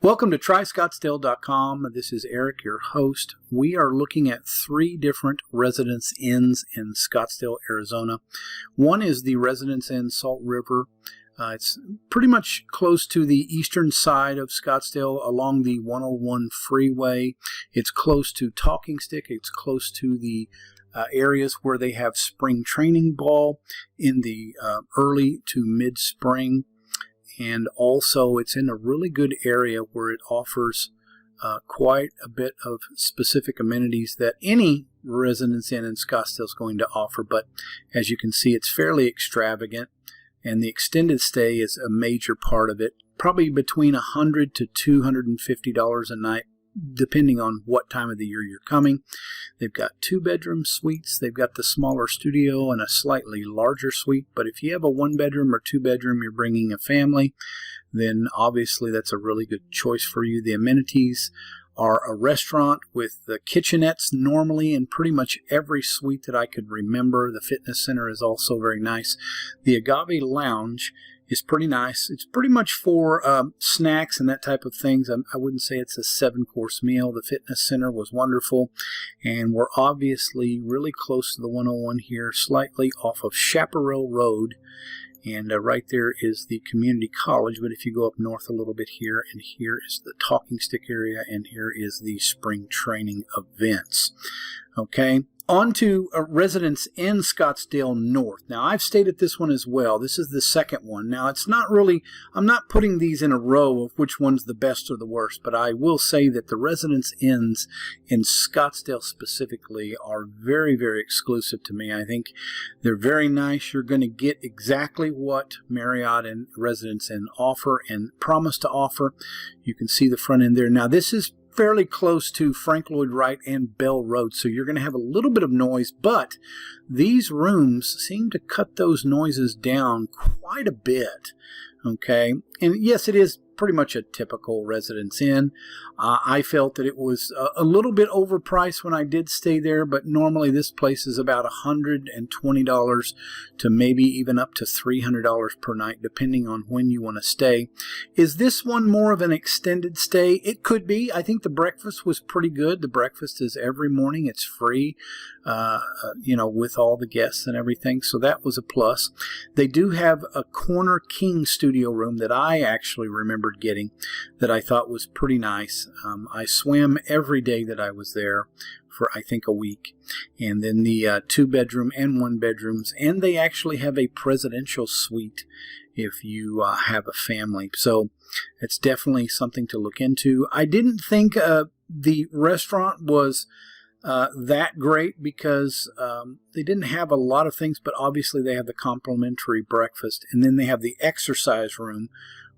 Welcome to TryScottsdale.com. This is Eric, your host. We are looking at 3 different Residence Inns in Scottsdale, Arizona. One is the Residence Inn Salt River. It's pretty much close to the eastern side of Scottsdale along the 101 freeway. It's close to Talking Stick. It's close to the areas where they have spring training ball in the early to mid-spring. And also it's in a really good area where it offers quite a bit of specific amenities that any Residence Inn in Scottsdale is going to offer. But as you can see, it's fairly extravagant, and the extended stay is a major part of it. Probably between $100 to $250 a night, depending on what time of the year you're coming. They've got 2-bedroom suites. They've got the smaller studio and a slightly larger suite. But if you have a 1-bedroom or 2-bedroom, you're bringing a family, then obviously that's a really good choice for you. The amenities are a restaurant with the kitchenettes normally in pretty much every suite that I could remember. The fitness center is also very nice. The Agave Lounge is pretty nice. It's pretty much for snacks and that type of things. I wouldn't say it's a 7-course meal. The fitness center was wonderful, and we're obviously really close to the 101 here, slightly off of Chaparral Road, and right there is the community college. But if you go up north a little bit here, and here is the Talking Stick area, and here is the spring training events. Okay. On to a Residence in Scottsdale North. Now, I've stayed at this one as well. This is the second one. Now, it's not really, I'm not putting these in a row of which one's the best or the worst, but I will say that the Residence Inns in Scottsdale specifically are very, very exclusive to me. I think they're very nice. You're going to get exactly what Marriott and Residence Inn offer and promise to offer. You can see the front end there. Now, this is fairly close to Frank Lloyd Wright and Bell Road, so you're going to have a little bit of noise, but these rooms seem to cut those noises down quite a bit. Okay, and yes, it is pretty much a typical Residence Inn. I felt that it was a little bit overpriced when I did stay there, but normally this place is about $120 to maybe even up to $300 per night, depending on when you want to stay. Is this one more of an extended stay? It could be. I think the breakfast was pretty good. The breakfast is every morning. It's free, with all the guests and everything, so that was a plus. They do have a corner king studio room that I actually remembered getting that I thought was pretty nice. I swam every day that I was there for I think a week. And then the 2-bedroom and 1-bedrooms, and they actually have a presidential suite if you have a family. So it's definitely something to look into. I didn't think the restaurant was that great because they didn't have a lot of things, but obviously they have the complimentary breakfast, and then they have the exercise room,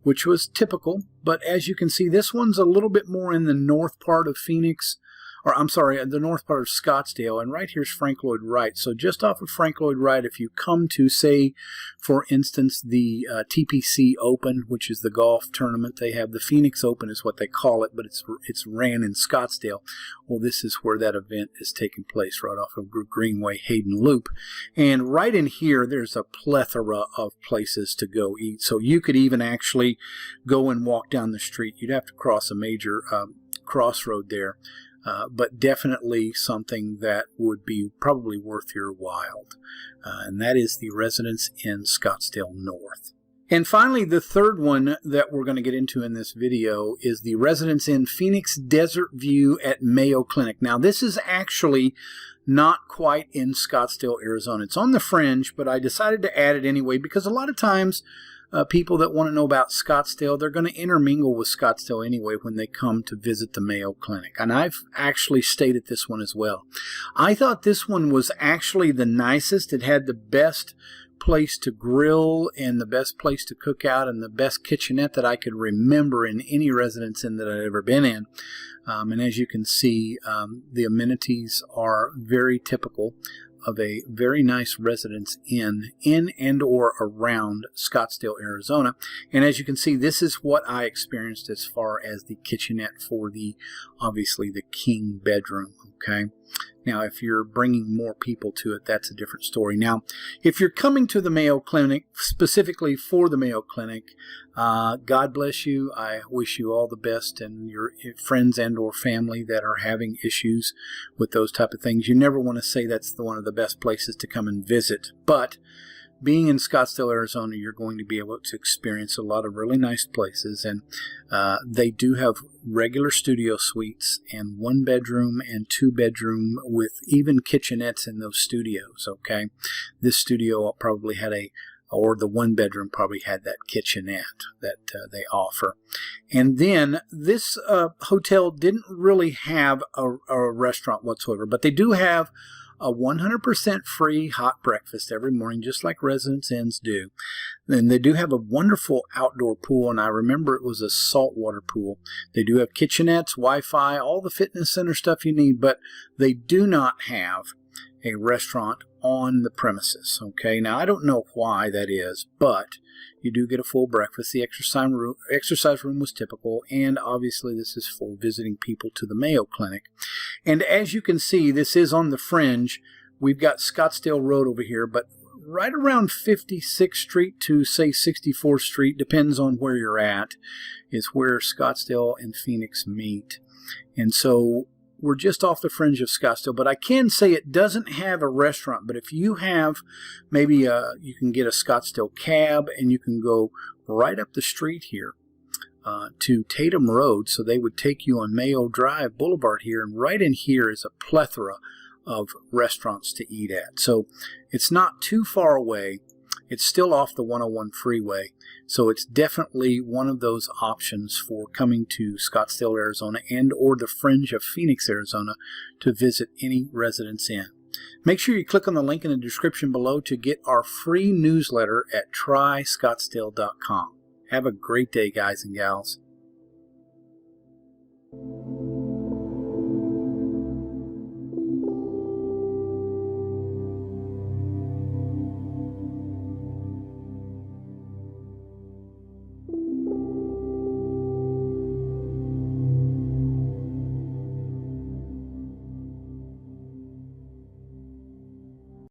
which was typical. But as you can see, this one's a little bit more in the north part of Phoenix, or I'm sorry, the north part of Scottsdale, and right here's Frank Lloyd Wright. So just off of Frank Lloyd Wright, if you come to, say, for instance, the TPC Open, which is the golf tournament, they have the Phoenix Open is what they call it, but it's ran in Scottsdale. Well, this is where that event is taking place, right off of Greenway Hayden Loop. And right in here, there's a plethora of places to go eat. So you could even actually go and walk down the street. You'd have to cross a major crossroad there. But definitely something that would be probably worth your while. And that is the Residence in Scottsdale North. And finally, the third one that we're going to get into in this video is the Residence Inn Phoenix Desert View at Mayo Clinic. Now, this is actually not quite in Scottsdale, Arizona. It's on the fringe, but I decided to add it anyway because a lot of times people that want to know about Scottsdale, they're going to intermingle with Scottsdale anyway when they come to visit the Mayo Clinic. And I've actually stayed at this one as well. I thought this one was actually the nicest. It had the best place to grill and the best place to cook out and the best kitchenette that I could remember in any Residence Inn that I've ever been in. And as you can see, the amenities are very typical of a very nice Residence Inn in and or around Scottsdale, Arizona. And as you can see, this is what I experienced as far as the kitchenette for the, obviously, the king bedroom. Okay, Now, if you're bringing more people to it, that's a different story. Now, if you're coming to the Mayo Clinic, specifically for the Mayo Clinic, God bless you. I wish you all the best, and your friends and or family that are having issues with those type of things. You never want to say that's one of the best places to come and visit, but being in Scottsdale, Arizona, you're going to be able to experience a lot of really nice places, and they do have regular studio suites and 1-bedroom and 2-bedroom with even kitchenettes in those studios, okay? This studio probably had or the 1-bedroom probably had that kitchenette that they offer. And then this hotel didn't really have a restaurant whatsoever, but they do have a 100% free hot breakfast every morning, just like Residence Inns do. And they do have a wonderful outdoor pool, and I remember it was a saltwater pool. They do have kitchenettes, Wi-Fi, all the fitness center stuff you need, but they do not have a restaurant on the premises. Okay, now I don't know why that is, but you do get a full breakfast. The exercise room was typical, and obviously this is for visiting people to the Mayo Clinic. And as you can see, this is on the fringe. We've got Scottsdale Road over here, but right around 56th Street to, say, 64th Street, depends on where you're at, is where Scottsdale and Phoenix meet. And so we're just off the fringe of Scottsdale, but I can say it doesn't have a restaurant. But if you have, maybe you can get a Scottsdale cab, and you can go right up the street here to Tatum Road. So they would take you on Mayo Drive Boulevard here, and right in here is a plethora of restaurants to eat at. So it's not too far away. It's still off the 101 freeway, so it's definitely one of those options for coming to Scottsdale, Arizona, and or the fringe of Phoenix, Arizona, to visit any Residence Inn. Make sure you click on the link in the description below to get our free newsletter at tryscottsdale.com. Have a great day, guys and gals.